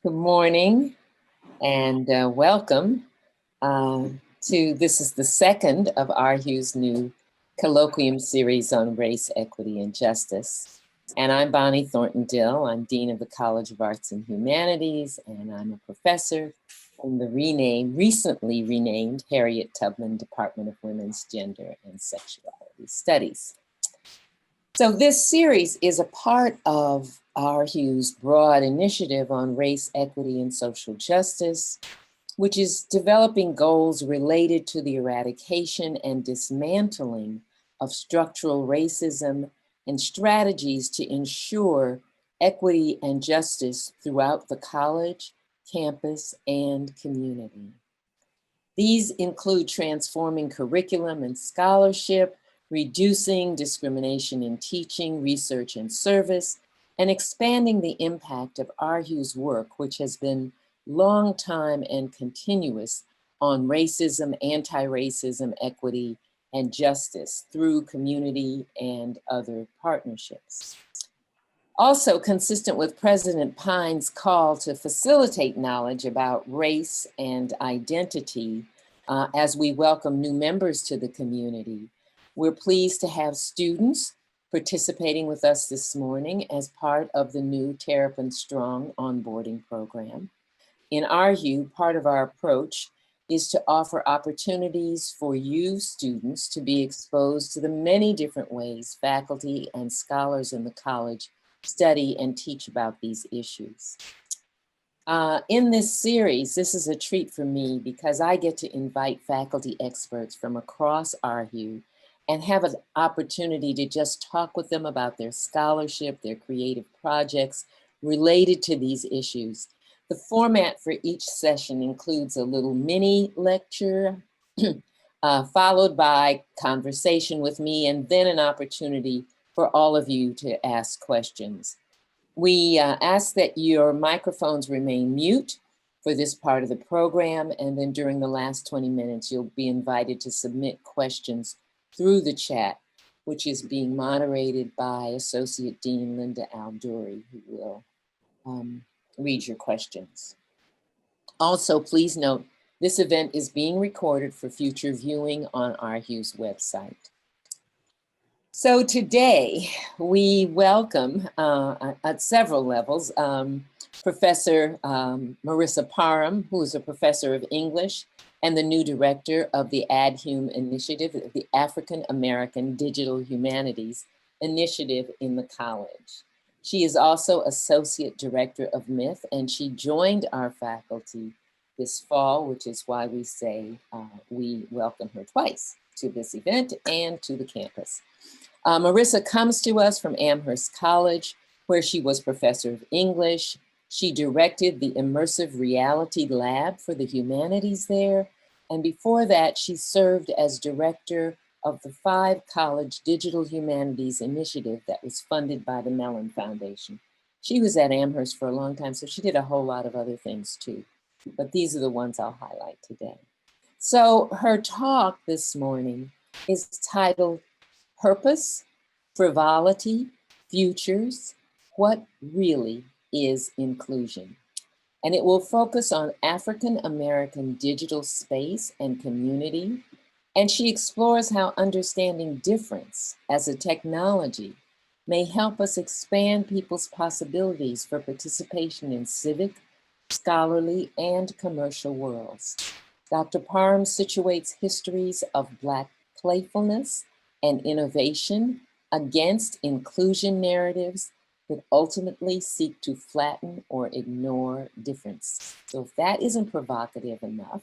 Good morning and welcome uh, to this is the second of RHU's new colloquium series on race, equity, and justice. And I'm Bonnie Thornton Dill. I'm Dean of the College of Arts and Humanities, and I'm a professor in the recently renamed Harriet Tubman Department of Women's Gender and Sexuality Studies. So this series is a part of RHU's broad initiative on race, equity, and social justice, which is developing goals related to the eradication and dismantling of structural racism and strategies to ensure equity and justice throughout the college, campus, and community. These include transforming curriculum and scholarship, reducing discrimination in teaching, research, and service, and expanding the impact of RHU's work, which has been long time and continuous on racism, anti-racism, equity, and justice through community and other partnerships. Also consistent with President Pine's call to facilitate knowledge about race and identity as we welcome new members to the community, we're pleased to have students participating with us this morning as part of the new Terrapin Strong onboarding program. In RHU, part of our approach is to offer opportunities for you students to be exposed to the many different ways faculty and scholars in the college study and teach about these issues. In this series, this is a treat for me because I get to invite faculty experts from across RHU and have an opportunity to just talk with them about their scholarship, their creative projects related to these issues. The format for each session includes a little mini lecture, followed by conversation with me, and then an opportunity for all of you to ask questions. We ask that your microphones remain mute for this part of the program, and then during the last 20 minutes, you'll be invited to submit questions through the chat, which is being moderated by Associate Dean Linda Alduri, who will read your questions. Also, please note, this event is being recorded for future viewing on RHU's website. So today we welcome at several levels Professor Marissa Parham, who is a professor of English and the new director of the AdHum Initiative, the African American Digital Humanities Initiative in the college. She is also associate director of MIF, and she joined our faculty this fall, which is why we say we welcome her twice to this event and to the campus. Marissa comes to us from Amherst College, where she was professor of English. She directed the Immersive Reality Lab for the humanities there. And before that, she served as director of the 5-college Digital Humanities Initiative that was funded by the Mellon Foundation. She was at Amherst for a long time, so she did a whole lot of other things too. But these are the ones I'll highlight today. So her talk this morning is titled Purpose, Frivolity, Futures, What Really is Inclusion? And it will focus on African American digital space and community. And she explores how understanding difference as a technology may help us expand people's possibilities for participation in civic, scholarly, and commercial worlds. Dr. Parham situates histories of Black playfulness and innovation against inclusion narratives that ultimately seek to flatten or ignore difference. So if that isn't provocative enough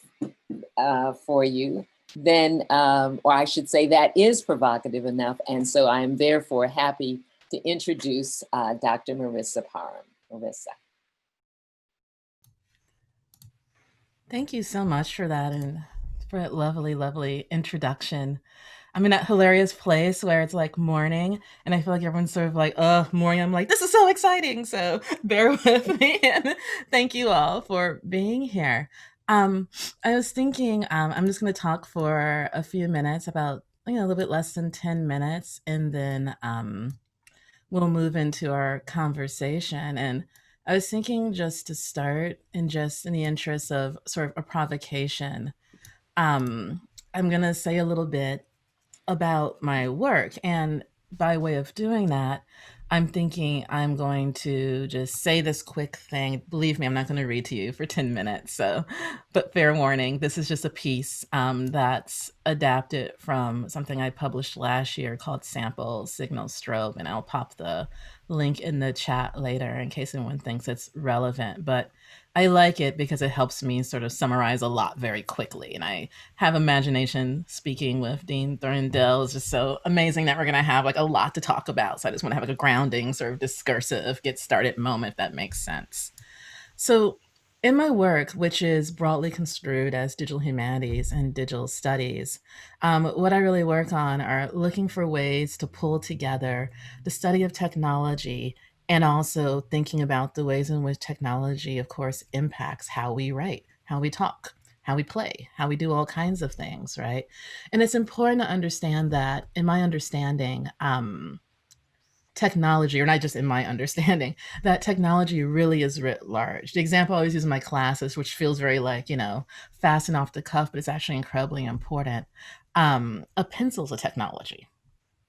for you, then, or I should say that is provocative enough. And so I am therefore happy to introduce Dr. Marissa Parham. Marissa. Thank you so much for that and for that lovely, lovely introduction. I'm in that hilarious place where it's like morning and I feel like everyone's sort of like, morning. I'm like, this is so exciting. So bear with me and thank you all for being here. I was thinking I'm just going to talk for a few minutes, about a little bit less than 10 minutes, and then we'll move into our conversation. And I was thinking just to start, and just in the interest of sort of a provocation, I'm going to say a little bit about my work. And by way of doing that, I'm thinking I'm going to just say this quick thing. Believe me, I'm not going to read to you for 10 minutes. So, but fair warning, this is just a piece that's adapted from something I published last year called Sample Signal Strobe. And I'll pop the link in the chat later in case anyone thinks it's relevant. But I like it because it helps me sort of summarize a lot very quickly. And I have imagination. Speaking with Dean Thorndale is just so amazing that we're going to have like a lot to talk about. So I just want to have like a grounding sort of discursive get started moment, if that makes sense. So in my work, which is broadly construed as digital humanities and digital studies, what I really work on are looking for ways to pull together the study of technology and also thinking about the ways in which technology, of course, impacts how we write, how we talk, how we play, how we do all kinds of things, right? And it's important to understand that, in my understanding, technology, or not just in my understanding, that technology really is writ large. The example I always use in my classes, which feels very like, fast and off the cuff, but it's actually incredibly important. A pencil's a technology,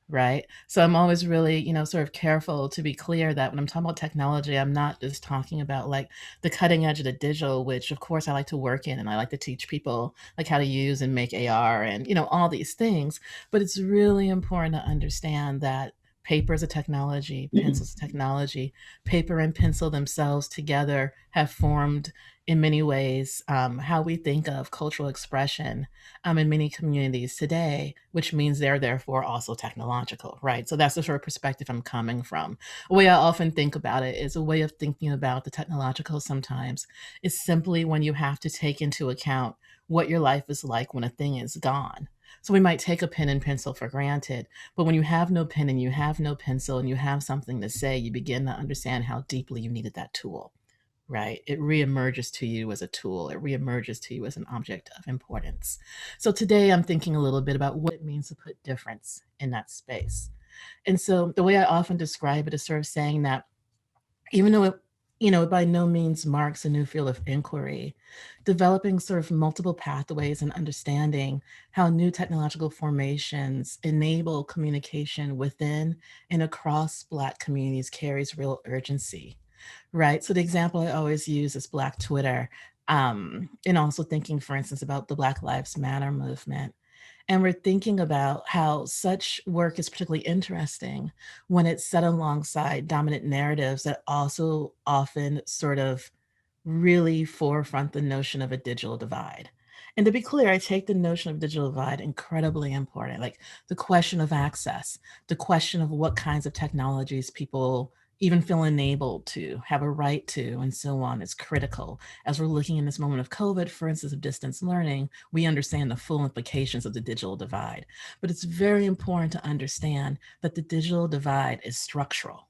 right? So I'm always really, sort of careful to be clear that when I'm talking about technology, I'm not just talking about like the cutting edge of the digital, which of course I like to work in and I like to teach people like how to use and make AR and, all these things. But it's really important to understand that paper is a technology, pencil's a technology. Paper and pencil themselves together have formed in many ways how we think of cultural expression in many communities today, which means they're therefore also technological, right? So that's the sort of perspective I'm coming from. A way I often think about it is a way of thinking about the technological sometimes is simply when you have to take into account what your life is like when a thing is gone. So we might take a pen and pencil for granted, but when you have no pen and you have no pencil and you have something to say, you begin to understand how deeply you needed that tool, right? It reemerges to you as a tool, it reemerges to you as an object of importance. So today I'm thinking a little bit about what it means to put difference in that space. And so the way I often describe it is sort of saying that even though it by no means marks a new field of inquiry, developing sort of multiple pathways and understanding how new technological formations enable communication within and across Black communities carries real urgency. Right. So the example I always use is Black Twitter, and also thinking, for instance, about the Black Lives Matter movement. And we're thinking about how such work is particularly interesting when it's set alongside dominant narratives that also often sort of really forefront the notion of a digital divide. And to be clear, I take the notion of digital divide incredibly important, like the question of access, the question of what kinds of technologies people even feel enabled to have a right to, and so on, is critical. As we're looking in this moment of COVID, for instance, of distance learning, we understand the full implications of the digital divide. But it's very important to understand that the digital divide is structural,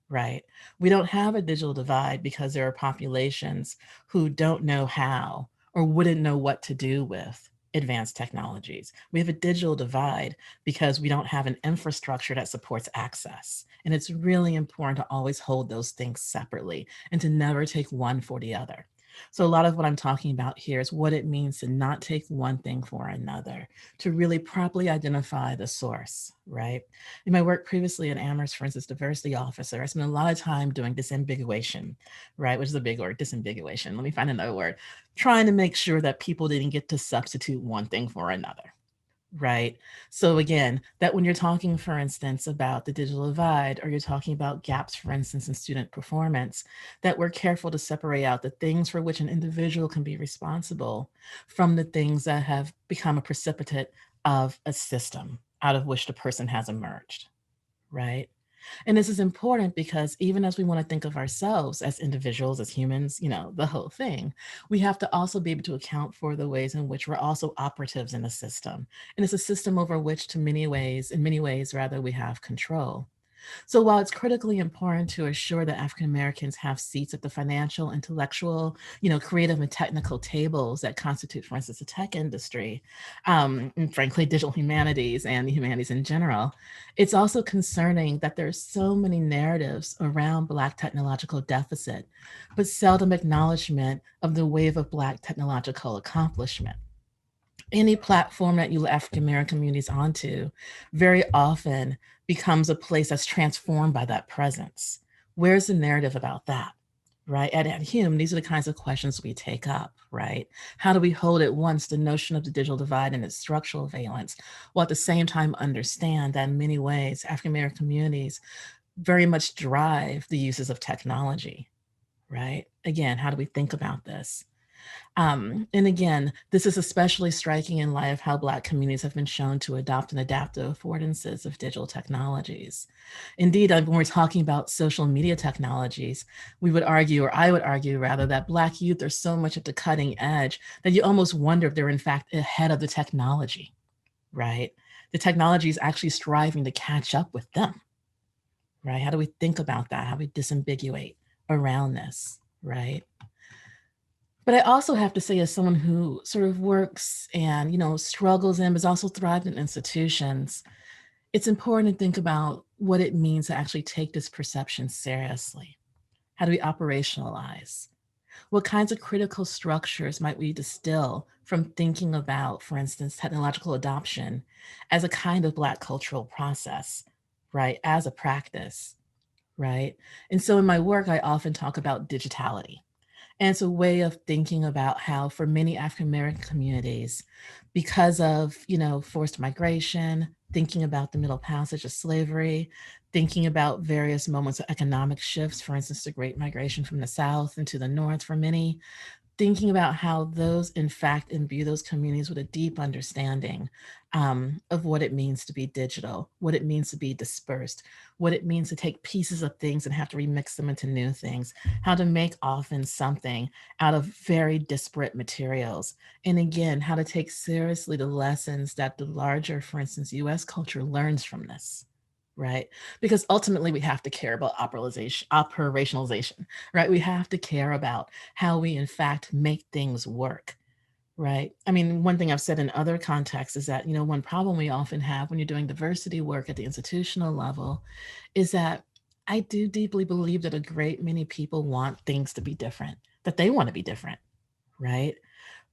right? We don't have a digital divide because there are populations who don't know how or wouldn't know what to do with advanced technologies. We have a digital divide because we don't have an infrastructure that supports access. And it's really important to always hold those things separately and to never take one for the other. So a lot of what I'm talking about here is what it means to not take one thing for another, to really properly identify the source, right? In my work previously at Amherst, for instance, diversity officer, I spent a lot of time doing disambiguation, right? Which is a big word, disambiguation. Let me find another word. Trying to make sure that people didn't get to substitute one thing for another. Right. So again, that when you're talking, for instance, about the digital divide, or you're talking about gaps, for instance, in student performance, that we're careful to separate out the things for which an individual can be responsible from the things that have become a precipitate of a system out of which the person has emerged. Right. And this is important because even as we want to think of ourselves as individuals, as humans, the whole thing, we have to also be able to account for the ways in which we're also operatives in the system. And it's a system over which in many ways, rather, we have control. So while it's critically important to assure that African Americans have seats at the financial, intellectual, creative and technical tables that constitute, for instance, the tech industry, and frankly, digital humanities and the humanities in general, it's also concerning that there's so many narratives around Black technological deficit, but seldom acknowledgement of the wave of Black technological accomplishment. Any platform that you let African American communities onto very often becomes a place that's transformed by that presence. Where's the narrative about that? Right? At Hume, these are the kinds of questions we take up, right? How do we hold at once the notion of the digital divide and its structural valence, while at the same time understand that in many ways, African American communities very much drive the uses of technology, right? Again, how do we think about this? And again, this is especially striking in light of how Black communities have been shown to adopt and adapt the affordances of digital technologies. Indeed, when we're talking about social media technologies, we would argue, or I would argue rather, that Black youth are so much at the cutting edge that you almost wonder if they're in fact ahead of the technology, right? The technology is actually striving to catch up with them, right? How do we think about that? How do we disambiguate around this, right? But I also have to say, as someone who sort of works and, struggles in, but also thrived in institutions, it's important to think about what it means to actually take this perception seriously. How do we operationalize? What kinds of critical structures might we distill from thinking about, for instance, technological adoption as a kind of Black cultural process, right? As a practice, right? And so in my work, I often talk about digitality. And it's a way of thinking about how for many African American communities, because of, forced migration, thinking about the Middle Passage of slavery, thinking about various moments of economic shifts, for instance, the Great Migration from the South into the North for many, thinking about how those, in fact, imbue those communities with a deep understanding of what it means to be digital, what it means to be dispersed, what it means to take pieces of things and have to remix them into new things, how to make often something out of very disparate materials. And again, how to take seriously the lessons that the larger, for instance, US culture learns from this. Right. Because ultimately we have to care about operationalization, right? We have to care about how we in fact make things work, right? I mean, one thing I've said in other contexts is that, one problem we often have when you're doing diversity work at the institutional level is that I do deeply believe that a great many people want things to be different, that they want to be different, right?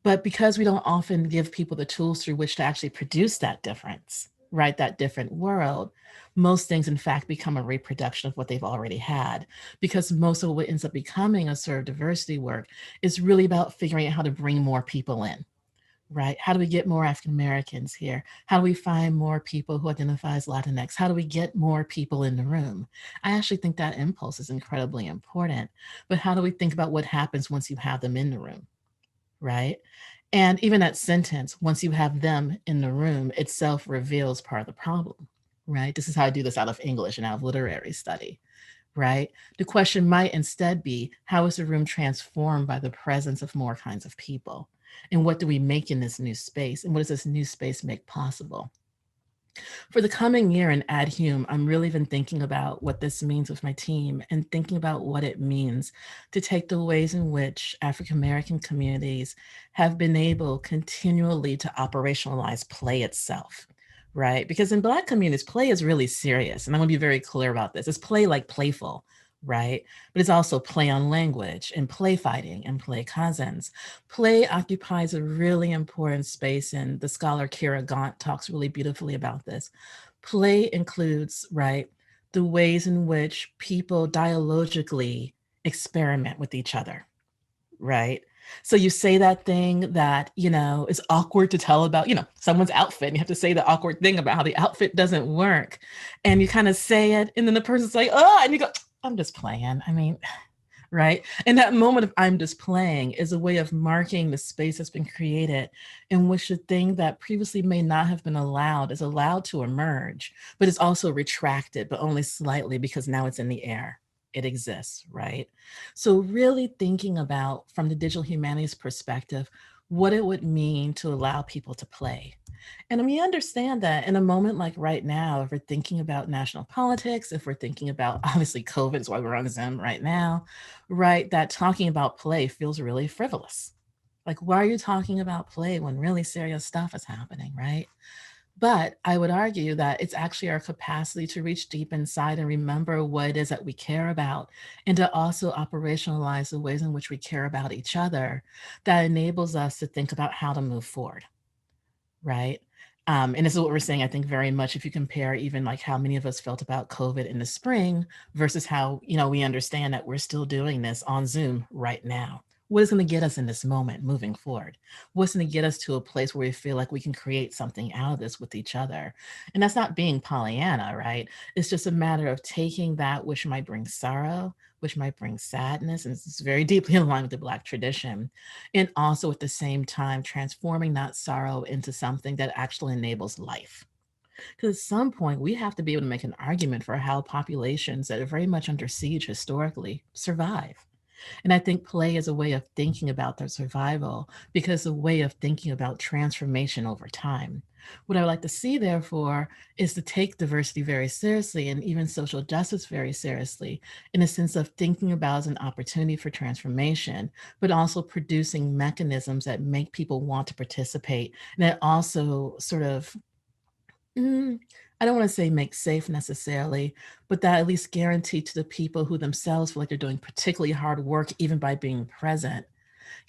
But because we don't often give people the tools through which to actually produce that difference, right, that different world, most things, in fact, become a reproduction of what they've already had. Because most of what ends up becoming a sort of diversity work is really about figuring out how to bring more people in, right? How do we get more African Americans here? How do we find more people who identify as Latinx? How do we get more people in the room? I actually think that impulse is incredibly important. But how do we think about what happens once you have them in the room? Right? And even that sentence, once you have them in the room, itself reveals part of the problem, right? This is how I do this out of English and out of literary study, right? The question might instead be, how is the room transformed by the presence of more kinds of people? And what do we make in this new space? And what does this new space make possible? For the coming year in Ad Hume, I'm really been thinking about what this means with my team and thinking about what it means to take the ways in which African American communities have been able continually to operationalize play itself, right? Because in Black communities, play is really serious. And I'm going to be very clear about this. It's play like playful, right? But it's also play on language and play fighting and play cousins. Play occupies a really important space, and the scholar Kira Gaunt talks really beautifully about this. Play includes, right, the ways in which people dialogically experiment with each other, right? So you say that thing that, is awkward to tell about, someone's outfit, and you have to say the awkward thing about how the outfit doesn't work. And you kind of say it, and then the person's like, oh, and you go, I'm just playing. I mean, right? And that moment of I'm just playing is a way of marking the space that's been created in which the thing that previously may not have been allowed is allowed to emerge, but it's also retracted, but only slightly because now it's in the air. It exists, right? So really thinking about, from the digital humanities perspective, what it would mean to allow people to play, And we understand that in a moment like right now, if we're thinking about national politics, if we're thinking about obviously COVID is why we're on Zoom right now, right? That talking about play feels really frivolous. Like, why are you talking about play when really serious stuff is happening, right? But I would argue that it's actually our capacity to reach deep inside and remember what it is that we care about, and to also operationalize the ways in which we care about each other that enables us to think about how to move forward, right? And this is what we're saying, I think, very much if you compare even like how many of us felt about COVID in the spring versus how, we understand that we're still doing this on Zoom right now. What is going to get us in this moment moving forward? What's going to get us to a place where we feel like we can create something out of this with each other? And that's not being Pollyanna, right? It's just a matter of taking that which might bring sorrow, which might bring sadness, and it's very deeply in line with the Black tradition, and also at the same time transforming that sorrow into something that actually enables life. Because at some point, we have to be able to make an argument for how populations that are very much under siege historically survive. And I think play is a way of thinking about their survival because a way of thinking about transformation over time. What I would like to see, therefore, is to take diversity very seriously and even social justice very seriously, in a sense of thinking about as an opportunity for transformation, but also producing mechanisms that make people want to participate and that also sort of Mm, I don't want to say make safe necessarily, but that at least guarantee to the people who themselves feel like they're doing particularly hard work, even by being present,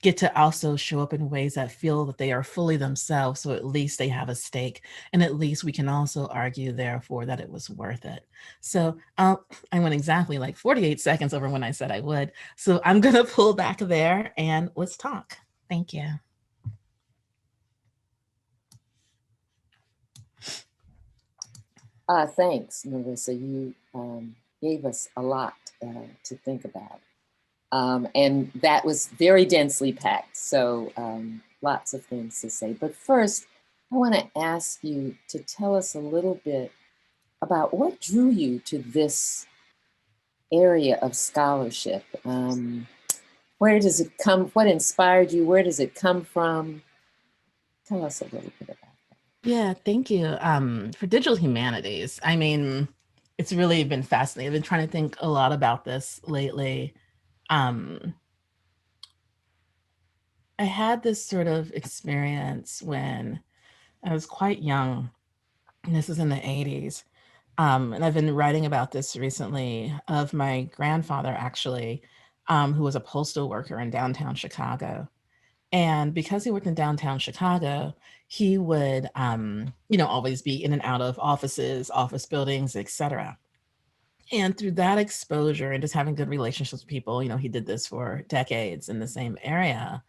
get to also show up in ways that feel that they are fully themselves. So at least they have a stake. And at least we can also argue, therefore, that it was worth it. So I went exactly like 48 seconds over when I said I would. So I'm going to pull back there and let's talk. Thank you. Thanks, Melissa. You gave us a lot to think about. And that was very densely packed, so lots of things to say. But first, I want to ask you to tell us a little bit about what drew you to this area of scholarship. Where does it come? What inspired you? Where does it come from? Tell us a little bit about that. Yeah, thank you. For digital humanities, I mean, it's really been fascinating. I've been trying to think a lot about this lately. Um, I had this sort of experience when I was quite young, and this is in the 80s. And I've been writing about this recently of my grandfather, actually, who was a postal worker in downtown Chicago. And because he worked in downtown Chicago, he would, always be in and out of offices, office buildings, etc. And through that exposure and just having good relationships with people, he did this for decades in the same area.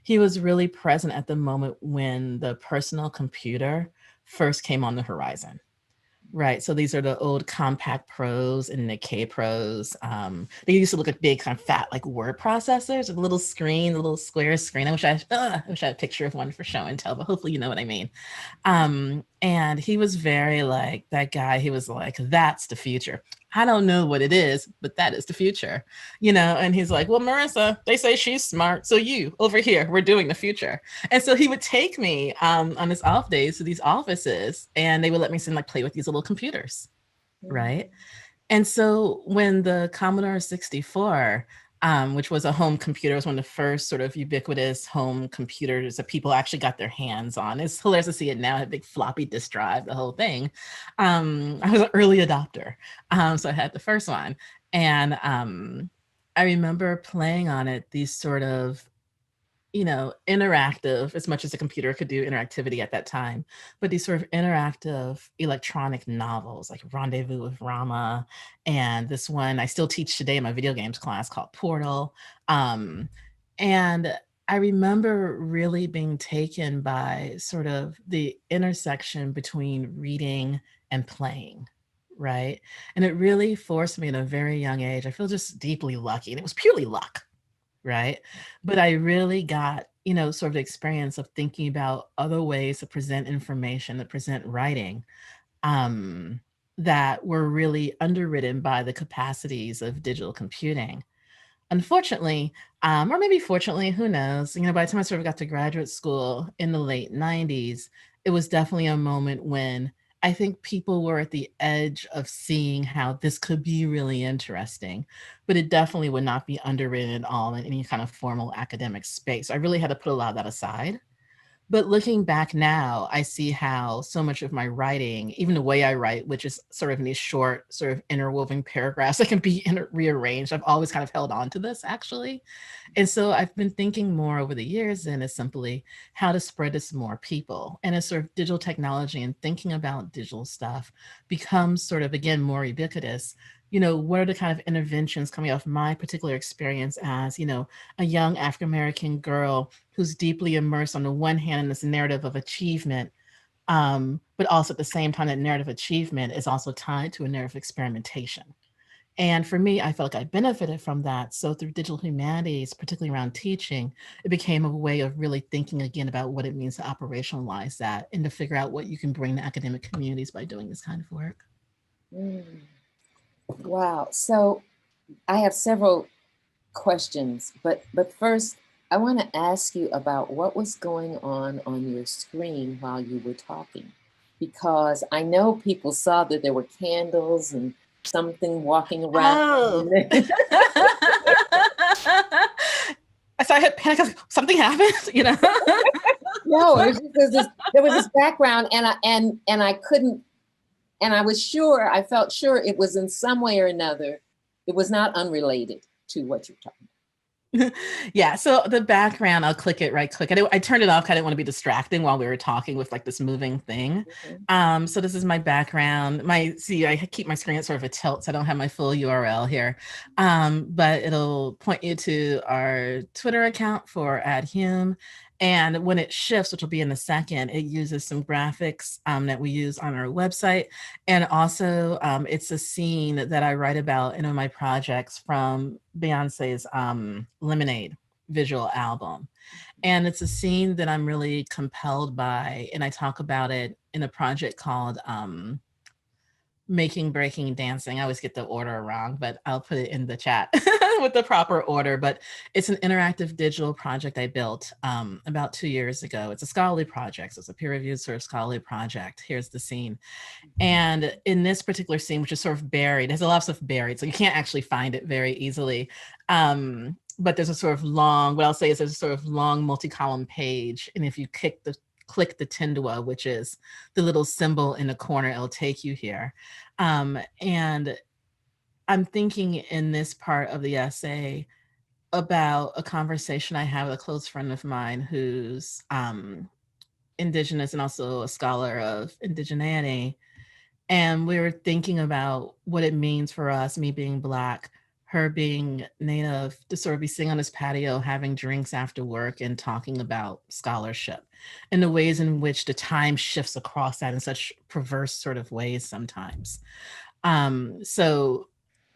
He was really present at the moment when the personal computer first came on the horizon. Right, so these are the old Compaq Pros and the K Pros. They used to look like big, kind of fat, like word processors with a little screen, a little square screen. I wish I had a picture of one for show and tell, but hopefully you know what I mean. And he was very like that guy. He was like, "That's the future." I don't know what it is, but that is the future, And he's like, "Well, Marissa, they say she's smart, so you over here, we're doing the future." And so he would take me on his off days to these offices, and they would let me sit and like play with these little computers, right? And so when the Commodore 64, which was a home computer, was one of the first sort of ubiquitous home computers that people actually got their hands on. It's hilarious to see it now, a big floppy disk drive, the whole thing. I was an early adopter, so I had the first one. And I remember playing on it these sort of interactive, as much as a computer could do interactivity at that time, but these sort of interactive electronic novels like Rendezvous with Rama, and this one I still teach today in my video games class called Portal. And I remember really being taken by sort of the intersection between reading and playing. Right. And it really forced me at a very young age. I feel just deeply lucky. And it was purely luck, right? But I really got, sort of the experience of thinking about other ways to present information, to present writing, um, that were really underwritten by the capacities of digital computing. Unfortunately, or maybe fortunately, who knows? By the time I sort of got to graduate school in the late 90s, it was definitely a moment when I think people were at the edge of seeing how this could be really interesting, but it definitely would not be underwritten at all in any kind of formal academic space. I really had to put a lot of that aside. But looking back now, I see how so much of my writing, even the way I write, which is sort of in these short, sort of interwoven paragraphs that can be rearranged, I've always kind of held on to this actually. And so I've been thinking more over the years and is simply how to spread this to more people. And as sort of digital technology and thinking about digital stuff becomes sort of, again, more ubiquitous, what are the kind of interventions coming off my particular experience as, a young African American girl who's deeply immersed on the one hand in this narrative of achievement, but also at the same time, that narrative achievement is also tied to a narrative of experimentation. And for me, I felt like I benefited from that. So through digital humanities, particularly around teaching, it became a way of really thinking again about what it means to operationalize that and to figure out what you can bring to academic communities by doing this kind of work. Mm. Wow. So I have several questions, but first, I want to ask you about what was going on your screen while you were talking, because I know people saw that there were candles and something walking around. Oh. So I had panic. Something happened, No, it was just, there was this background, and I couldn't, and I was sure, I felt sure it was in some way or another. It was not unrelated to what you're talking about. Yeah, so the background, I'll click it right click. I turned it off 'cause I didn't want to be distracting while we were talking with like this moving thing. So this is my background. I keep my screen at sort of a tilt, so I don't have my full URL here. But it'll point you to our Twitter account for @Hume. And when it shifts, which will be in a second, it uses some graphics that we use on our website. And also, it's a scene that I write about in one of my projects from Beyonce's Lemonade visual album. And it's a scene that I'm really compelled by, and I talk about it in a project called Making Breaking Dancing. I always get the order wrong, but I'll put it in the chat with the proper order. But it's an interactive digital project I built about 2 years ago. It's a scholarly project. So it's a peer-reviewed sort of scholarly project. Here's the scene. And in this particular scene, which is sort of buried, there's a lot of stuff buried, so you can't actually find it very easily. But there's a sort of long, what I'll say is there's a sort of long multi-column page. And if you click the Tindua, which is the little symbol in the corner, it'll take you here. And I'm thinking in this part of the essay about a conversation I had with a close friend of mine who's Indigenous and also a scholar of indigeneity. And we were thinking about what it means for us, me being Black, her being Native, to sort of be sitting on this patio, having drinks after work and talking about scholarship and the ways in which the time shifts across that in such perverse sort of ways sometimes. So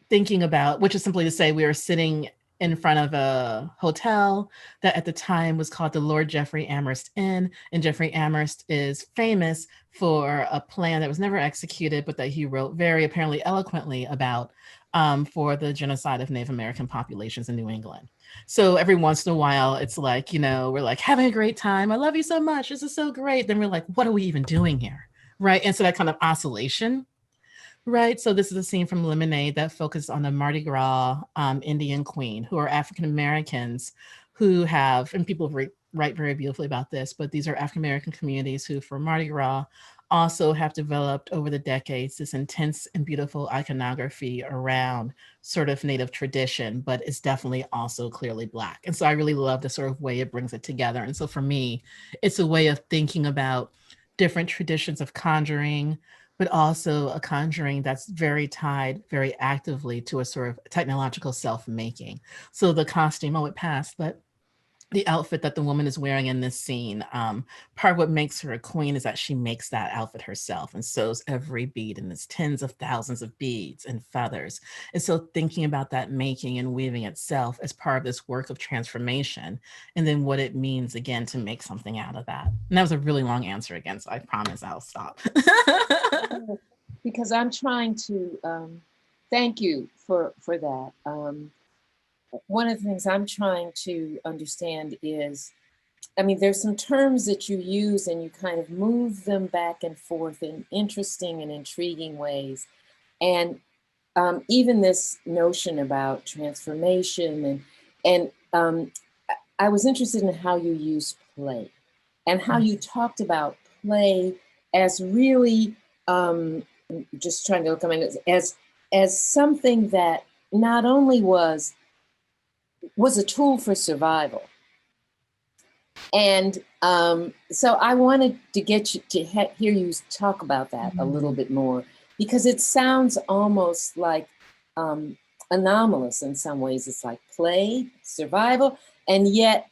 thinking about, which is simply to say we were sitting in front of a hotel that at the time was called the Lord Jeffrey Amherst Inn. And Jeffrey Amherst is famous for a plan that was never executed, but that he wrote very apparently eloquently about for the genocide of Native American populations in New England. So every once in a while, it's like, we're like having a great time. I love you so much. This is so great. Then we're like, what are we even doing here? Right. And so that kind of oscillation. Right. So this is a scene from Lemonade that focuses on the Mardi Gras Indian Queen, who are African Americans who have, and people write very beautifully about this, but these are African American communities who, for Mardi Gras, also have developed over the decades this intense and beautiful iconography around sort of Native tradition, but it's definitely also clearly Black. And so I really love the sort of way it brings it together. And so for me, it's a way of thinking about different traditions of conjuring, but also a conjuring that's very tied very actively to a sort of technological self-making. So the costume, it passed, but the outfit that the woman is wearing in this scene, part of what makes her a queen is that she makes that outfit herself and sews every bead, and there's tens of thousands of beads and feathers. And so thinking about that making and weaving itself as part of this work of transformation, and then what it means again to make something out of that. And that was a really long answer again, so I promise I'll stop. Because I'm trying to thank you for that. One of the things I'm trying to understand is I mean, there's some terms that you use and you kind of move them back and forth in interesting and intriguing ways. And even this notion about transformation and I was interested in how you use play and how you talked about play as really just trying to look at my notes as something that not only was a tool for survival. And so I wanted to get you to hear you talk about that a little Mm. bit more because it sounds almost like um, anomalous in some ways. It's like play, survival, and yet,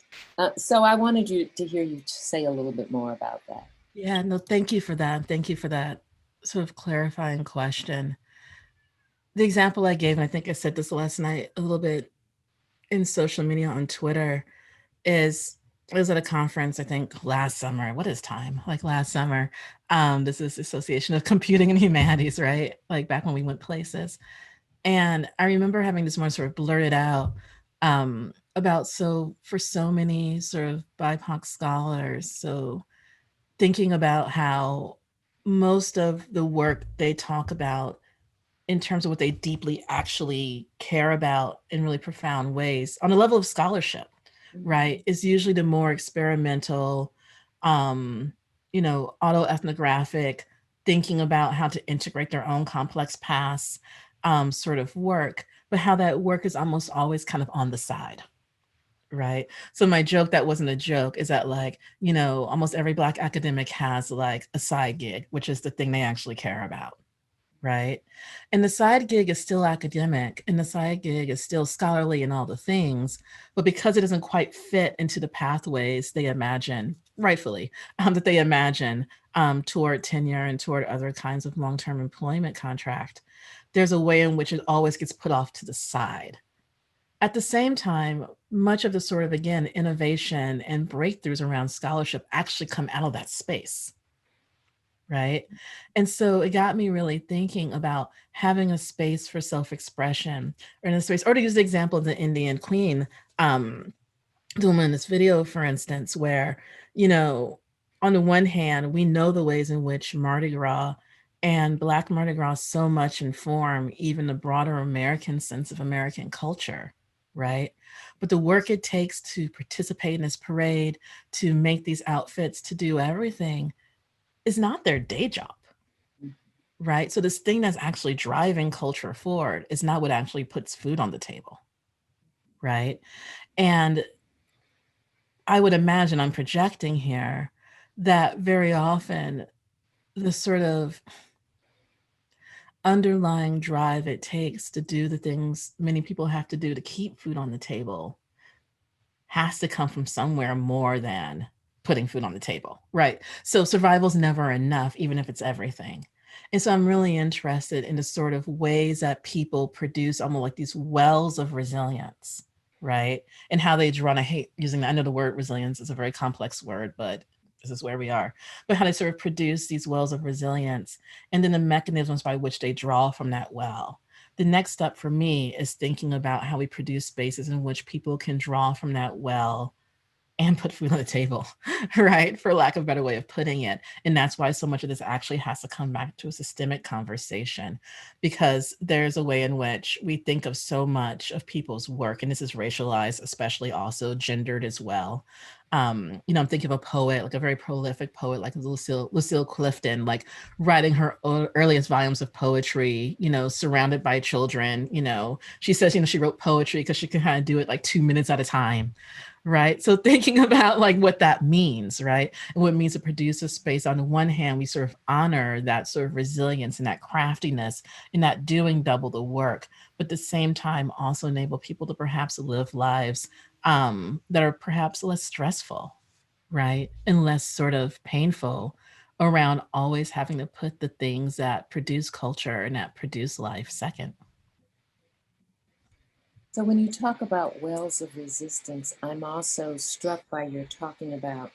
so I wanted you to hear you say a little bit more about that. Yeah, no, thank you for that. Thank you for that sort of clarifying question. The example I gave, and I think I said this last night a little bit in social media on Twitter, is I was at a conference, I think last summer. What is time? Like last summer. This is Association of Computing and Humanities, right? Like back when we went places. And I remember having this one sort of blurted out about so for so many sort of BIPOC scholars, so thinking about how most of the work they talk about in terms of what they deeply actually care about in really profound ways on the level of scholarship, right, is usually the more experimental, um, autoethnographic, thinking about how to integrate their own complex past sort of work, but how that work is almost always kind of on the side. Right. So my joke that wasn't a joke is that like, almost every Black academic has like a side gig, which is the thing they actually care about. Right. And the side gig is still academic and the side gig is still scholarly and all the things. But because it doesn't quite fit into the pathways they imagine, rightfully, that they imagine toward tenure and toward other kinds of long term employment contract, there's a way in which it always gets put off to the side. At the same time, much of the sort of, again, innovation and breakthroughs around scholarship actually come out of that space, right? And so it got me really thinking about having a space for self-expression or in a space, or to use the example of the Indian Queen, um, the woman in this video, for instance, where, you know, on the one hand, we know the ways in which Mardi Gras and Black Mardi Gras so much inform even the broader American sense of American culture, right? But the work it takes to participate in this parade, to make these outfits, to do everything is not their day job, right? So this thing that's actually driving culture forward is not what actually puts food on the table, right? And I would imagine I'm projecting here that very often the sort of underlying drive it takes to do the things many people have to do to keep food on the table has to come from somewhere more than putting food on the table, right? So survival's never enough, even if it's everything. And so I'm really interested in the sort of ways that people produce almost like these wells of resilience, right? And how they draw, and I hate using that. I know the word resilience is a very complex word, but this is where we are. But how they sort of produce these wells of resilience and then the mechanisms by which they draw from that well. The next step for me is thinking about how we produce spaces in which people can draw from that well and put food on the table, right? For lack of a better way of putting it. And that's why so much of this actually has to come back to a systemic conversation, because there's a way in which we think of so much of people's work, and this is racialized, especially also gendered as well. I'm thinking of a poet, like a very prolific poet, like Lucille Clifton, like writing her earliest volumes of poetry, surrounded by children. She says, she wrote poetry because she can kind of do it like 2 minutes at a time, right? So thinking about like what that means, right? And what it means to produce a space. On the one hand, we sort of honor that sort of resilience and that craftiness and that doing double the work, but at the same time also enable people to perhaps live lives that are perhaps less stressful, right? And less sort of painful around always having to put the things that produce culture and that produce life second. So when you talk about wells of resistance, I'm also struck by your talking about,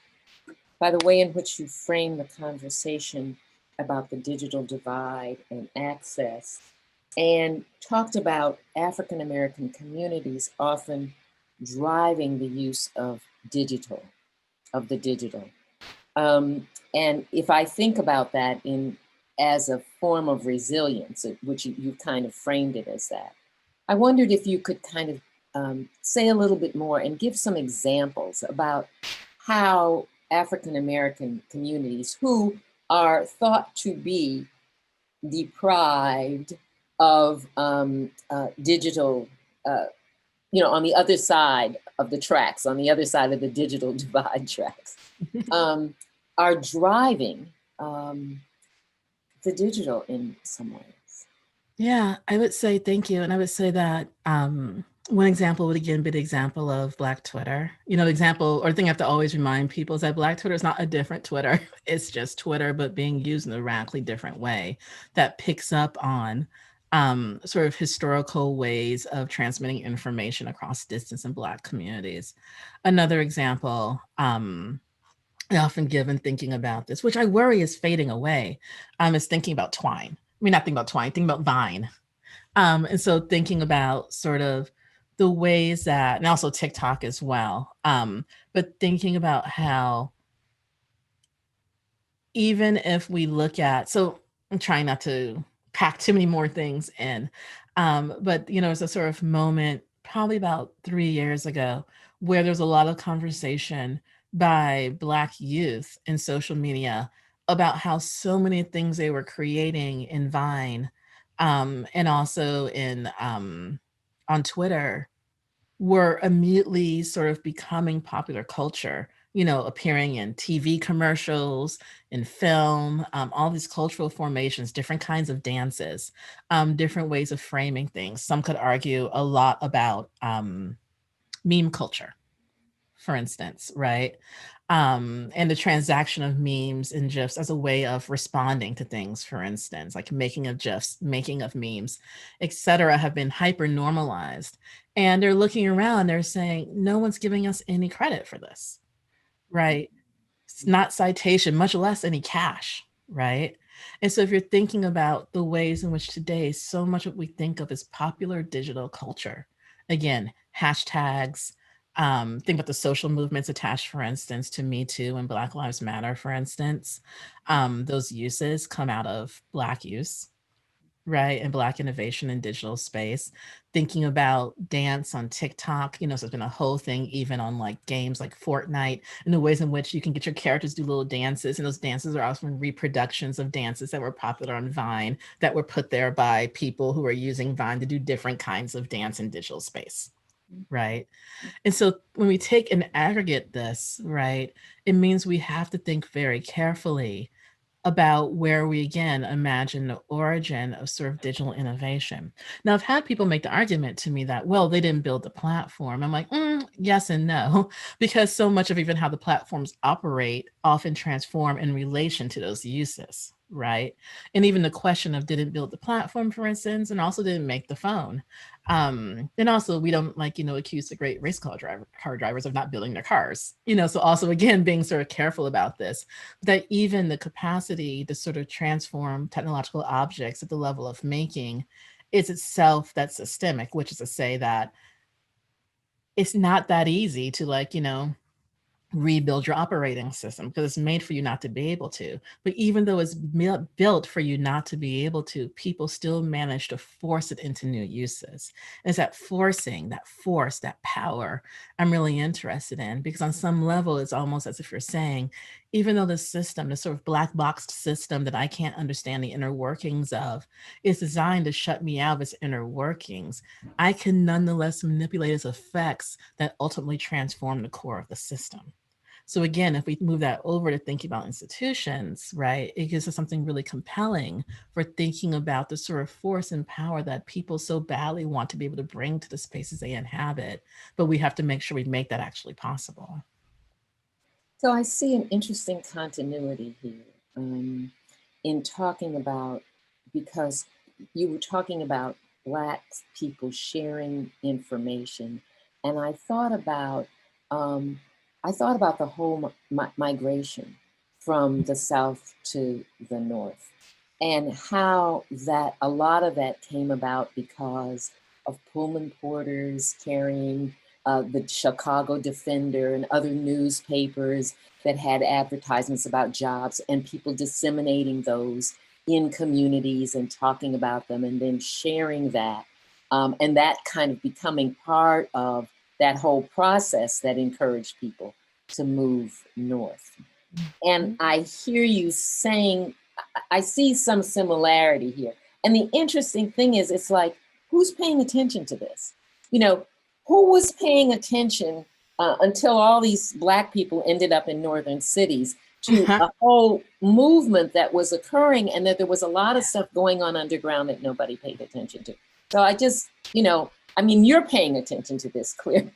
by the way in which you frame the conversation about the digital divide and access, and talked about African American communities often driving the use of digital. of the digital. And if I think about that as a form of resilience, which you kind of framed it as that, I wondered if you could kind of say a little bit more and give some examples about how African American communities who are thought to be deprived of digital, uh, on the other side of the tracks, on the other side of the digital divide tracks, um, are driving the digital in some ways. Yeah, I would say thank you. And I would say that one example would again be the example of Black Twitter. The example or thing I have to always remind people is that Black Twitter is not a different Twitter. It's just Twitter, but being used in a radically different way that picks up on sort of historical ways of transmitting information across distance in Black communities. Another example, I often give in thinking about this, which I worry is fading away, is thinking about Twine. I mean, not thinking about Twine, thinking about Vine. And so thinking about sort of the ways that, and also TikTok as well, but thinking about how even if we look at, so I'm trying not to pack too many more things in, but it's a sort of moment probably about 3 years ago where there's a lot of conversation by Black youth in social media about how so many things they were creating in Vine and also in on Twitter were immediately sort of becoming popular culture, appearing in TV commercials, in film, all these cultural formations, different kinds of dances, different ways of framing things. Some could argue a lot about meme culture, for instance, right? And the transaction of memes and GIFs as a way of responding to things, for instance, like making of GIFs, making of memes, etc., have been hyper normalized. And they're looking around, they're saying, no one's giving us any credit for this, right? It's not citation, much less any cash, right? And so if you're thinking about the ways in which today so much what we think of as popular digital culture, again, hashtags, think about the social movements attached, for instance, to Me Too and Black Lives Matter, for instance. Those uses come out of Black use, right? And Black innovation in digital space. Thinking about dance on TikTok, so it's been a whole thing even on like games like Fortnite and the ways in which you can get your characters to do little dances. And those dances are often reproductions of dances that were popular on Vine that were put there by people who are using Vine to do different kinds of dance in digital space, right? And so when we take and aggregate this, right, it means we have to think very carefully about where we again imagine the origin of sort of digital innovation. Now, I've had people make the argument to me that, well, they didn't build the platform. I'm like, yes and no, because so much of even how the platforms operate often transform in relation to those uses, right? And even the question of didn't build the platform, for instance, and also didn't make the phone. And also we don't accuse the great race car drivers of not building their cars, so also again being sort of careful about this, that even the capacity to sort of transform technological objects at the level of making is itself that systemic, which is to say that it's not that easy to rebuild your operating system because it's made for you not to be able to. But even though it's built for you not to be able to, people still manage to force it into new uses. And it's that forcing, that force, that power I'm really interested in, because on some level, it's almost as if you're saying, even though the system, the sort of black boxed system that I can't understand the inner workings of, is designed to shut me out of its inner workings, I can nonetheless manipulate its effects that ultimately transform the core of the system. So again, if we move that over to thinking about institutions, right, it gives us something really compelling for thinking about the sort of force and power that people so badly want to be able to bring to the spaces they inhabit, but we have to make sure we make that actually possible. So I see an interesting continuity here in talking about, because you were talking about Black people sharing information, and um, I thought about the whole migration from the South to the North, and how that a lot of that came about because of Pullman porters carrying the Chicago Defender and other newspapers that had advertisements about jobs, and people disseminating those in communities and talking about them and then sharing that. And that kind of becoming part of that whole process that encouraged people to move north. And I hear you saying, I see some similarity here. And the interesting thing is, it's like, who's paying attention to this? You know, who was paying attention until all these Black people ended up in northern cities to a whole movement that was occurring, and that there was a lot of stuff going on underground that nobody paid attention to. So I just, you know, I mean, you're paying attention to this clearly.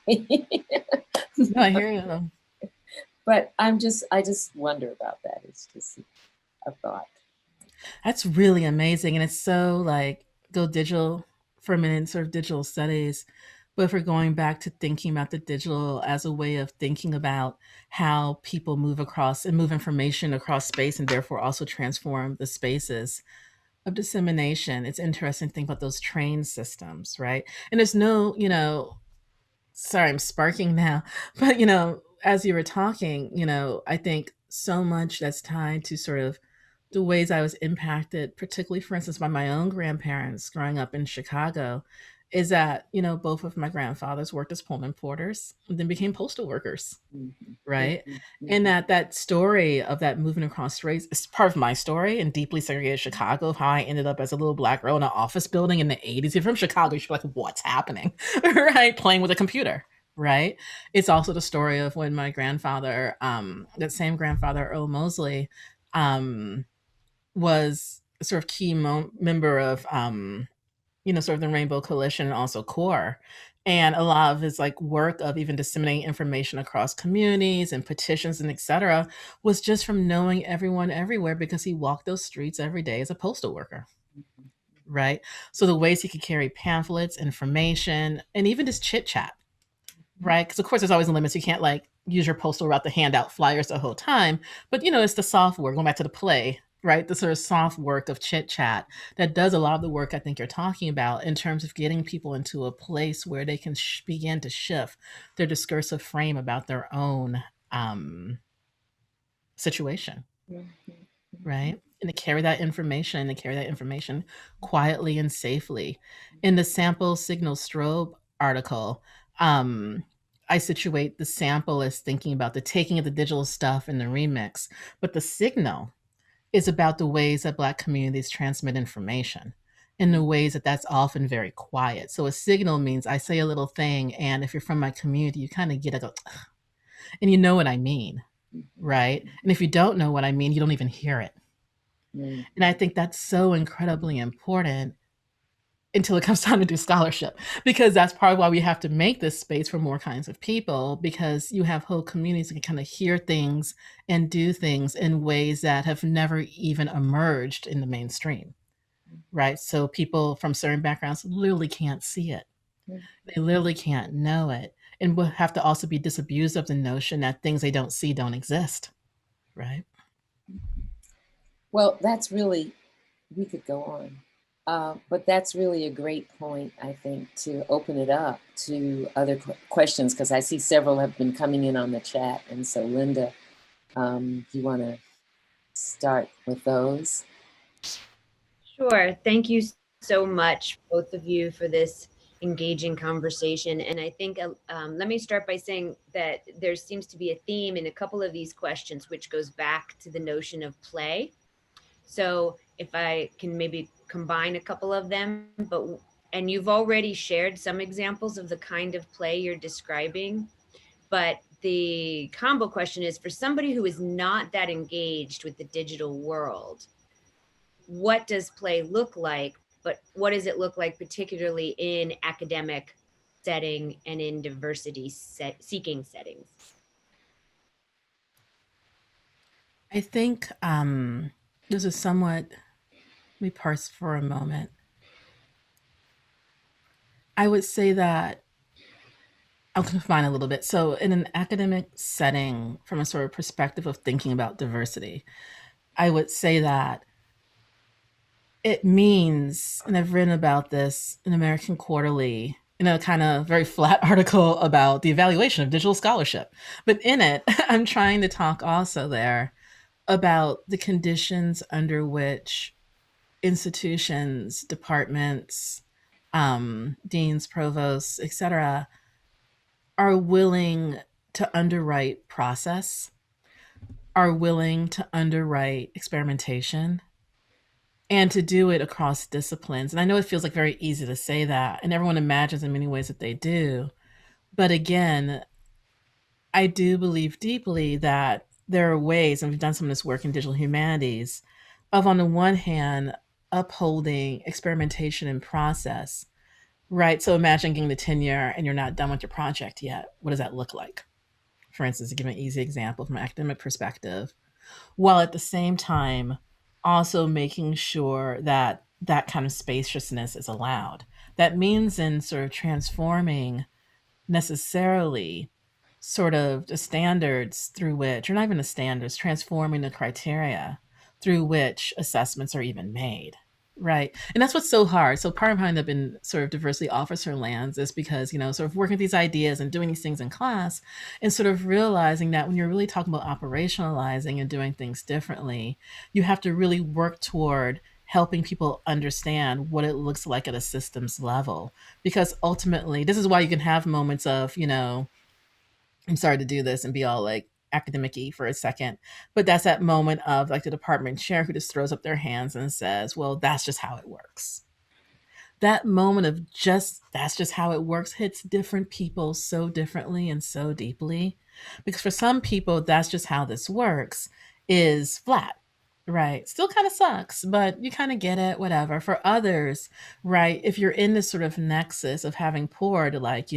No, I hear you. But I just wonder about that. It's just a thought. That's really amazing. And it's so like go digital for a minute, sort of digital studies. But if we're going back to thinking about the digital as a way of thinking about how people move across and move information across space and therefore also transform the spaces of dissemination, it's interesting to think about those train systems, right? And there's no, sorry, I'm sparking now, but as you were talking, I think so much that's tied to sort of the ways I was impacted, particularly, for instance, by my own grandparents growing up in Chicago, is that, both of my grandfathers worked as Pullman porters and then became postal workers, Mhm, right? mhm, And mhm. that story of that movement across race is part of my story in deeply segregated Chicago, of how I ended up as a little Black girl in an office building in the 80s. If you're from Chicago, you should be like, what's happening? Right? Playing with a computer. Right. It's also the story of when my grandfather, that same grandfather, Earl Mosley, um, was a sort of key member of, sort of the Rainbow Coalition and also CORE. And a lot of his like work of even disseminating information across communities and petitions and et cetera was just from knowing everyone everywhere, because he walked those streets every day as a postal worker. Right. So the ways he could carry pamphlets, information, and even just chit chat. Right. Because of course there's always limits. You can't like use your postal route to hand out flyers the whole time. But it's the software, going back to the play, right? The sort of soft work of chit chat that does a lot of the work I think you're talking about, in terms of getting people into a place where they can begin to shift their discursive frame about their own situation, Mhm, mhm, right? And to carry that information quietly and safely. In the sample signal strobe article, um, I situate the sample as thinking about the taking of the digital stuff and the remix, but the signal is about the ways that Black communities transmit information, in the ways that that's often very quiet. So a signal means I say a little thing, and if you're from my community, you kind of get it, and you know what I mean, mhm, right? And if you don't know what I mean, you don't even hear it. mhm, And I think that's so incredibly important until it comes time to do scholarship, because that's part of why we have to make this space for more kinds of people, because you have whole communities that can kind of hear things and do things in ways that have never even emerged in the mainstream, right? So people from certain backgrounds literally can't see it. mhm. They literally can't know it, and will have to also be disabused of the notion that things they don't see don't exist, right? Well, that's really, we could go on. But that's really a great point, I think, to open it up to other questions, because I see several have been coming in on the chat. And so, Linda, do you want to start with those? Sure. Thank you so much, both of you, for this engaging conversation. And I think, let me start by saying that there seems to be a theme in a couple of these questions, which goes back to the notion of play. So if I can maybe combine a couple of them, and you've already shared some examples of the kind of play you're describing, but the combo question is, for somebody who is not that engaged with the digital world, what does play look like, but what does it look like particularly in academic setting and in diversity seeking settings? I think this is somewhat, let me parse for a moment. I would say that I'll combine a little bit. So, in an academic setting, from a sort of perspective of thinking about diversity, I would say that it means, and I've written about this in American Quarterly, in a kind of very flat article about the evaluation of digital scholarship. But in it, I'm trying to talk also there about the conditions under which institutions, departments, deans, provosts, etc., are willing to underwrite process, are willing to underwrite experimentation, and to do it across disciplines. And I know it feels like very easy to say that, and everyone imagines in many ways that they do. But again, I do believe deeply that there are ways, and we've done some of this work in digital humanities, of on the one hand, upholding experimentation and process, right? So imagine getting the tenure and you're not done with your project yet. What does that look like? For instance, to give an easy example from an academic perspective, while at the same time also making sure that that kind of spaciousness is allowed. That means in sort of transforming necessarily sort of the standards through which, or not even the standards, transforming the criteria through which assessments are even made. Right. And that's what's so hard. So part of how I end up in sort of diversity officer lands is because, sort of working with these ideas and doing these things in class and sort of realizing that when you're really talking about operationalizing and doing things differently, you have to really work toward helping people understand what it looks like at a systems level. Because ultimately, this is why you can have moments of, I'm sorry to do this and be all like academic-y for a second, but that's that moment of like the department chair who just throws up their hands and says, well, that's just how it works. That moment of just, that's just how it works hits different people so differently and so deeply. Because for some people, that's just how this works is flat, right? Still kind of sucks, but you kind of get it, whatever. For others, right, if you're in this sort of nexus of having poured like,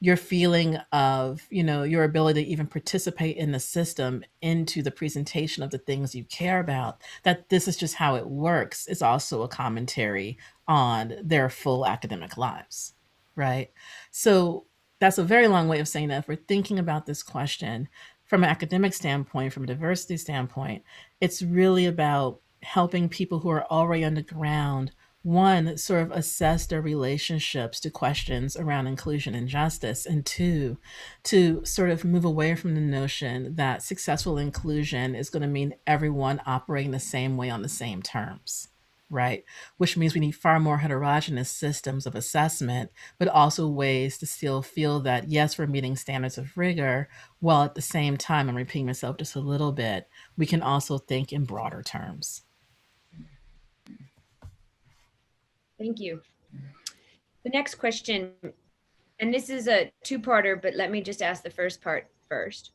your feeling of, your ability to even participate in the system into the presentation of the things you care about, that this is just how it works is also a commentary on their full academic lives, right? So that's a very long way of saying that if we're thinking about this question from an academic standpoint, from a diversity standpoint, it's really about helping people who are already on the ground, one, sort of assess their relationships to questions around inclusion and justice, and two, to sort of move away from the notion that successful inclusion is going to mean everyone operating the same way on the same terms, right? Which means we need far more heterogeneous systems of assessment, but also ways to still feel that, yes, we're meeting standards of rigor, while at the same time, I'm repeating myself just a little bit, we can also think in broader terms. Thank you. The next question, and this is a two-parter, but let me just ask the first part first.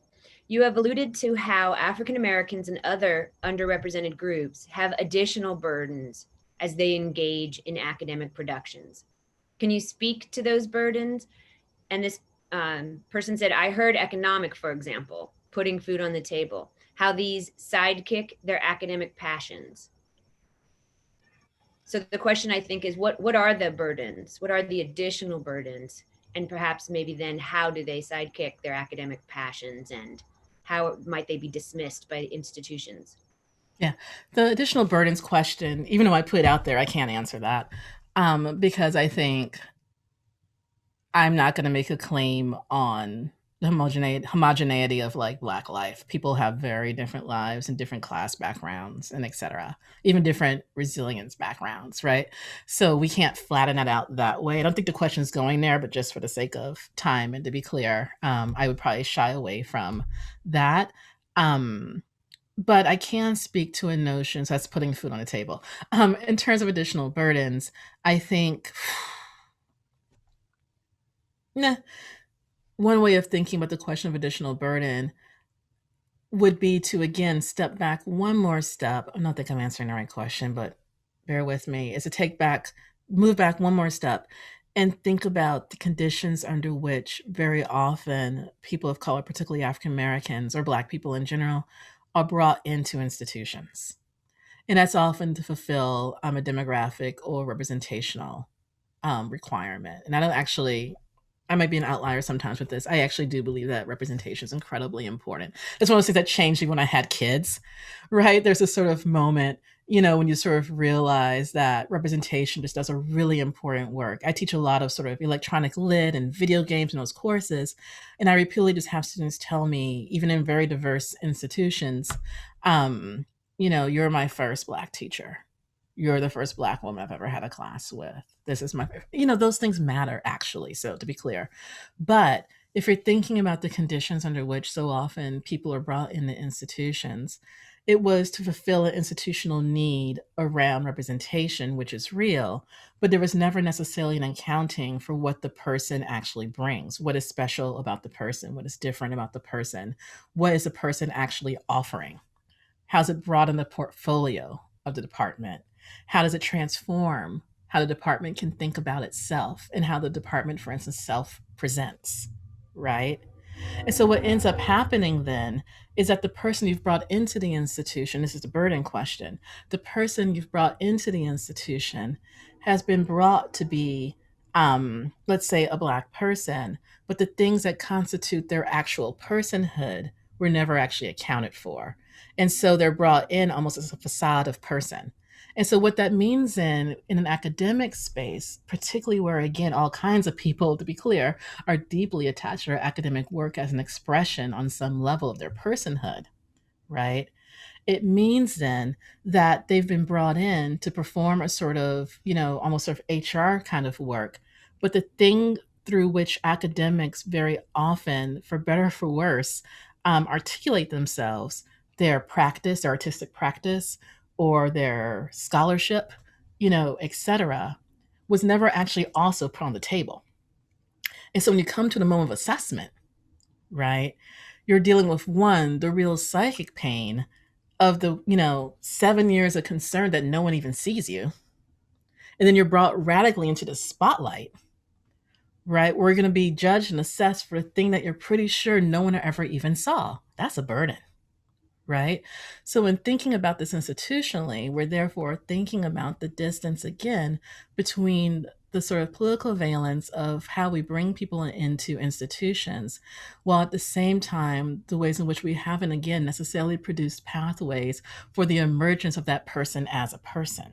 You have alluded to how African Americans and other underrepresented groups have additional burdens as they engage in academic productions. Can you speak to those burdens? And this person said, I heard economic, for example, putting food on the table, how these sidekick their academic passions. So the question, I think, is what are the burdens? What are the additional burdens? And perhaps maybe then how do they sidekick their academic passions, and how might they be dismissed by institutions? Yeah, the additional burdens question, even though I put it out there, I can't answer that because I think I'm not going to make a claim on the homogeneity of like Black life. People have very different lives and different class backgrounds and etc. Even different resilience backgrounds, right? So we can't flatten it out that way. I don't think the question is going there, but just for the sake of time and to be clear, I would probably shy away from that. But I can speak to a notion, so that's putting food on the table. In terms of additional burdens, I think one way of thinking about the question of additional burden would be to, again, step back one more step. I don't think I'm answering the right question, but bear with me, is to move back one more step and think about the conditions under which very often people of color, particularly African Americans or Black people in general, are brought into institutions. And that's often to fulfill a demographic or representational requirement. And I don't actually I might be an outlier sometimes with this. I actually do believe that representation is incredibly important. It's one of those things that changed me when I had kids, right? There's this sort of moment, when you sort of realize that representation just does a really important work. I teach a lot of sort of electronic lit and video games in those courses. And I repeatedly just have students tell me, even in very diverse institutions, you're my first Black teacher. You're the first Black woman I've ever had a class with. This is my, those things matter actually. So to be clear, but if you're thinking about the conditions under which so often people are brought into institutions, it was to fulfill an institutional need around representation, which is real, but there was never necessarily an accounting for what the person actually brings, what is special about the person, what is different about the person, what is the person actually offering, how's it broaden the portfolio of the department, how does it transform how the department can think about itself and how the department, for instance, self presents, right? And so what ends up happening then is that the person you've brought into the institution, this is the burden question, the person you've brought into the institution has been brought to be, let's say, a Black person, but the things that constitute their actual personhood were never actually accounted for. And so they're brought in almost as a facade of person. And so what that means in an academic space, particularly where, again, all kinds of people, to be clear, are deeply attached to their academic work as an expression on some level of their personhood, right? It means then that they've been brought in to perform a sort of, almost sort of HR kind of work. But the thing through which academics very often, for better or for worse, articulate themselves, their practice, their artistic practice, or their scholarship, et cetera, was never actually also put on the table. And so when you come to the moment of assessment, right, you're dealing with one, the real psychic pain of the, 7 years of concern that no one even sees you. And then you're brought radically into the spotlight, right? We're going to be judged and assessed for a thing that you're pretty sure no one ever even saw. That's a burden, right? So when thinking about this institutionally, we're therefore thinking about the distance again between the sort of political valence of how we bring people into institutions, while at the same time, the ways in which we haven't, again, necessarily produced pathways for the emergence of that person as a person.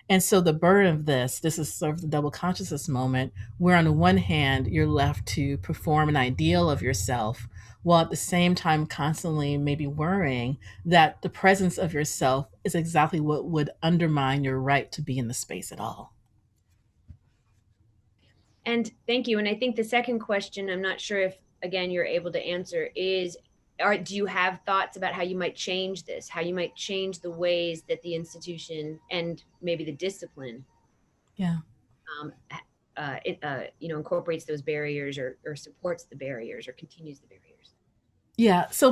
And so the burden of this is sort of the double consciousness moment, where on the one hand, you're left to perform an ideal of yourself, while at the same time constantly maybe worrying that the presence of yourself is exactly what would undermine your right to be in the space at all. And thank you. And I think the second question, I'm not sure if, again, you're able to answer, is do you have thoughts about how you might change this, how you might change the ways that the institution and maybe the discipline incorporates those barriers or supports the barriers or continues the barriers? Yeah. So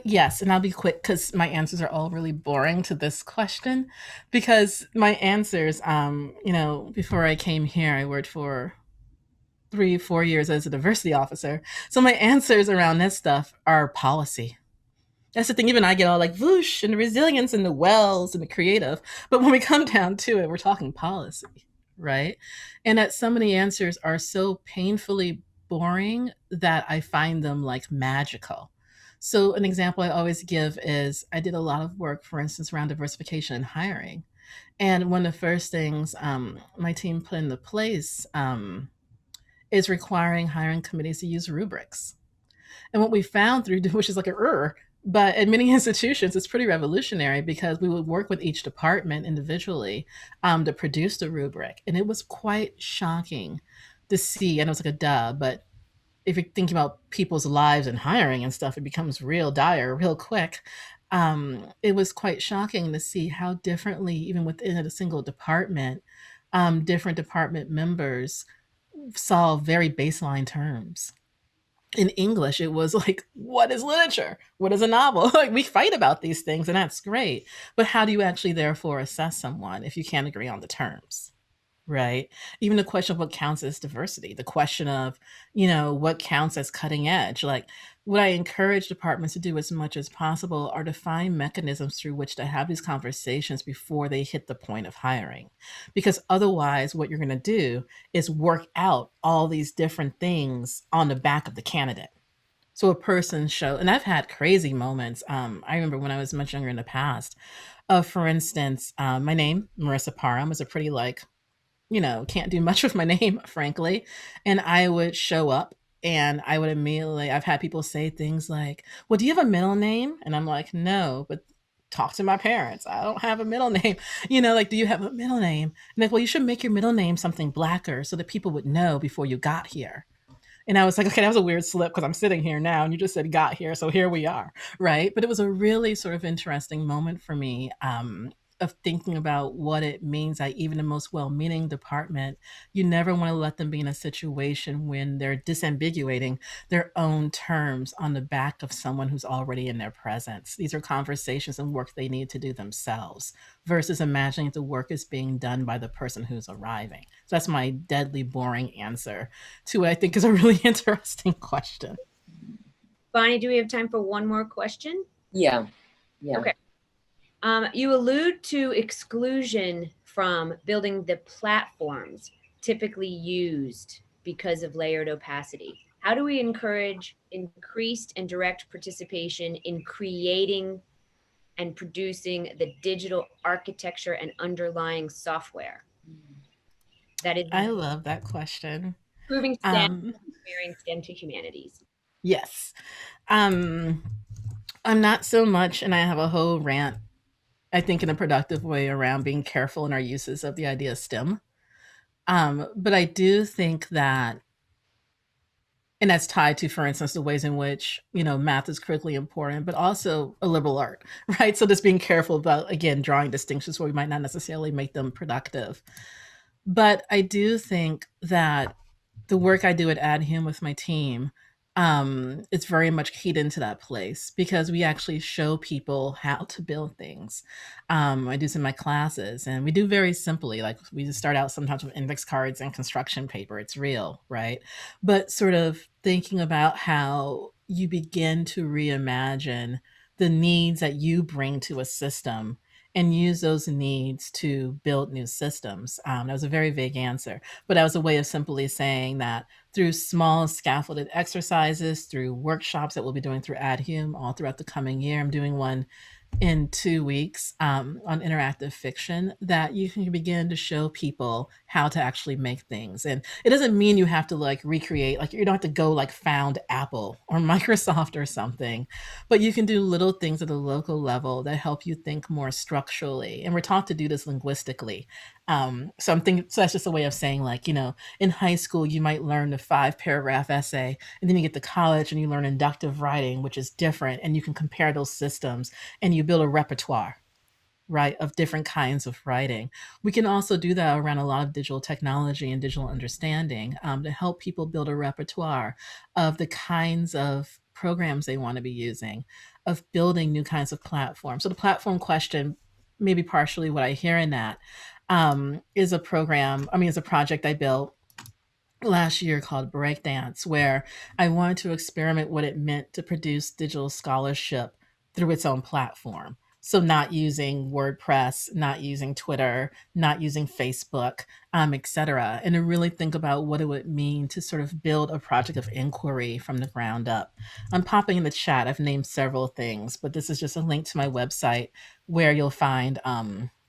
yes, and I'll be quick because my answers are all really boring to this question, because my answers, before I came here, I worked for 3-4 years as a diversity officer. So my answers around this stuff are policy. That's the thing. Even I get all like whoosh and the resilience and the wells and the creative. But when we come down to it, we're talking policy, right? And that some of the answers are so painfully boring that I find them like magical. So an example I always give is I did a lot of work, for instance, around diversification and hiring. And one of the first things my team put into place is requiring hiring committees to use rubrics. And what we found through, which is like but at many institutions, it's pretty revolutionary, because we would work with each department individually to produce the rubric. And it was quite shocking to see, and it was like a duh, but if you're thinking about people's lives and hiring and stuff, it becomes real dire real quick. It was quite shocking to see how differently, even within a single department, different department members saw very baseline terms. In English, it was like, what is literature? What is a novel? Like, we fight about these things, and that's great. But how do you actually therefore assess someone if you can't agree on the terms? right? Even the question of what counts as diversity, the question of, what counts as cutting edge. Like, what I encourage departments to do as much as possible are to find mechanisms through which to have these conversations before they hit the point of hiring. Because otherwise, what you're going to do is work out all these different things on the back of the candidate. So a person show, and I've had crazy moments. I remember when I was much younger in the past, for instance, my name, Marissa Parham, was a pretty like, can't do much with my name, frankly. And I would show up and I would immediately, I've had people say things like, well, do you have a middle name? And I'm like, no, but talk to my parents. I don't have a middle name. Like, do you have a middle name? And like, well, you should make your middle name something blacker so that people would know before you got here. And I was like, okay, that was a weird slip because I'm sitting here now and you just said got here. So here we are. Right. But it was a really sort of interesting moment for me, of thinking about what it means that even the most well meaning department, you never want to let them be in a situation when they're disambiguating their own terms on the back of someone who's already in their presence. These are conversations and work they need to do themselves versus imagining the work is being done by the person who's arriving. So that's my deadly boring answer to what I think is a really interesting question. Bonnie, do we have time for one more question? Yeah. Yeah. Okay. You allude to exclusion from building the platforms typically used because of layered opacity. How do we encourage increased and direct participation in creating and producing the digital architecture and underlying software that is I love that question. improving STEM, Um, marrying STEM to humanities? yes. Um, I'm not so much, and I have a whole rant, I think, in a productive way around being careful in our uses of the idea of STEM. But I do think that, and that's tied to, for instance, the ways in which, math is critically important, but also a liberal art, right? So just being careful about, again, drawing distinctions where we might not necessarily make them productive. But I do think that the work I do at AdHum with my team, it's very much keyed into that place because we actually show people how to build things. I do some of my classes and we do very simply, like we just start out sometimes with index cards and construction paper. It's real, right? But sort of thinking about how you begin to reimagine the needs that you bring to a system and use those needs to build new systems. That was a very vague answer, but that was a way of simply saying that through small scaffolded exercises, through workshops that we'll be doing through AdHum all throughout the coming year. I'm doing one in 2 weeks, on interactive fiction, that you can begin to show people how to actually make things. And it doesn't mean you have to like recreate, like you don't have to go like found Apple or Microsoft or something, but you can do little things at a local level that help you think more structurally. And we're taught to do this linguistically. So I'm thinking, so that's just a way of saying, like, in high school, you might learn the 5 paragraph essay, and then you get to college and you learn inductive writing, which is different. And you can compare those systems and you build a repertoire, right, of different kinds of writing. We can also do that around a lot of digital technology and digital understanding, to help people build a repertoire of the kinds of programs they want to be using, of building new kinds of platforms. So the platform question, maybe partially what I hear in that, is a program, I mean, it's a project I built last year called Breakdance, where I wanted to experiment what it meant to produce digital scholarship through its own platform. So, not using WordPress, not using Twitter, not using Facebook, et cetera, and to really think about what it would mean to sort of build a project of inquiry from the ground up. I'm popping in the chat, I've named several things, but this is just a link to my website where you'll find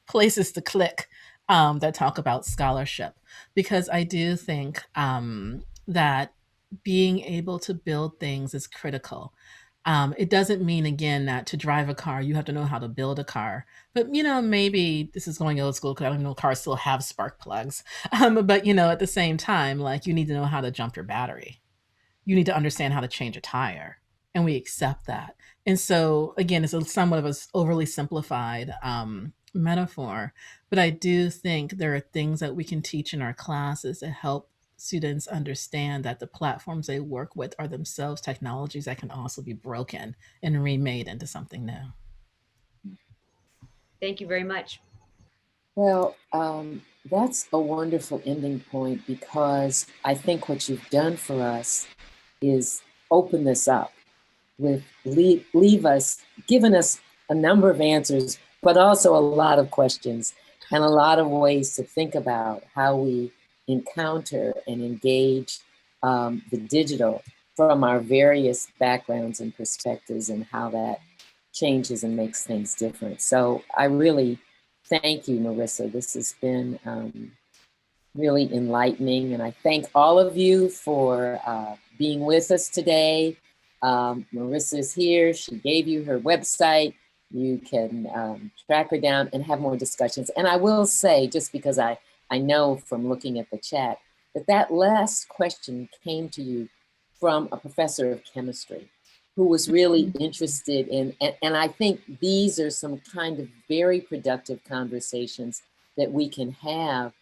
places to click, that talk about scholarship, because I do think, that being able to build things is critical. It doesn't mean, again, that to drive a car, you have to know how to build a car. But, maybe this is going old school because I don't even know cars still have spark plugs. But, at the same time, like you need to know how to jump your battery. You need to understand how to change a tire. And we accept that. And so, again, it's a somewhat of a overly simplified, metaphor, but I do think there are things that we can teach in our classes to help students understand that the platforms they work with are themselves technologies that can also be broken and remade into something new. Thank you very much. Well, that's a wonderful ending point, because I think what you've done for us is open this up with leave us, given us a number of answers, but also a lot of questions and a lot of ways to think about how we encounter and engage the digital from our various backgrounds and perspectives, and how that changes and makes things different. So I really thank you, Marissa. This has been really enlightening, and I thank all of you for being with us today. Marissa is here. She gave you her website. You can track her down and have more discussions. And I will say, just because I know from looking at the chat, that last question came to you from a professor of chemistry who was really interested in, and I think these are some kind of very productive conversations that we can have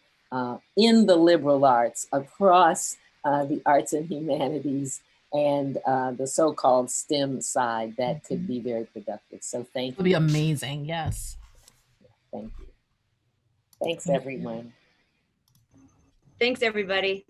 in the liberal arts, across the arts and humanities, and the so-called STEM side, that could be very productive. So thank It'll be you. amazing. Yes. Thank you. Thanks, Thank you. everyone. Thanks, everybody.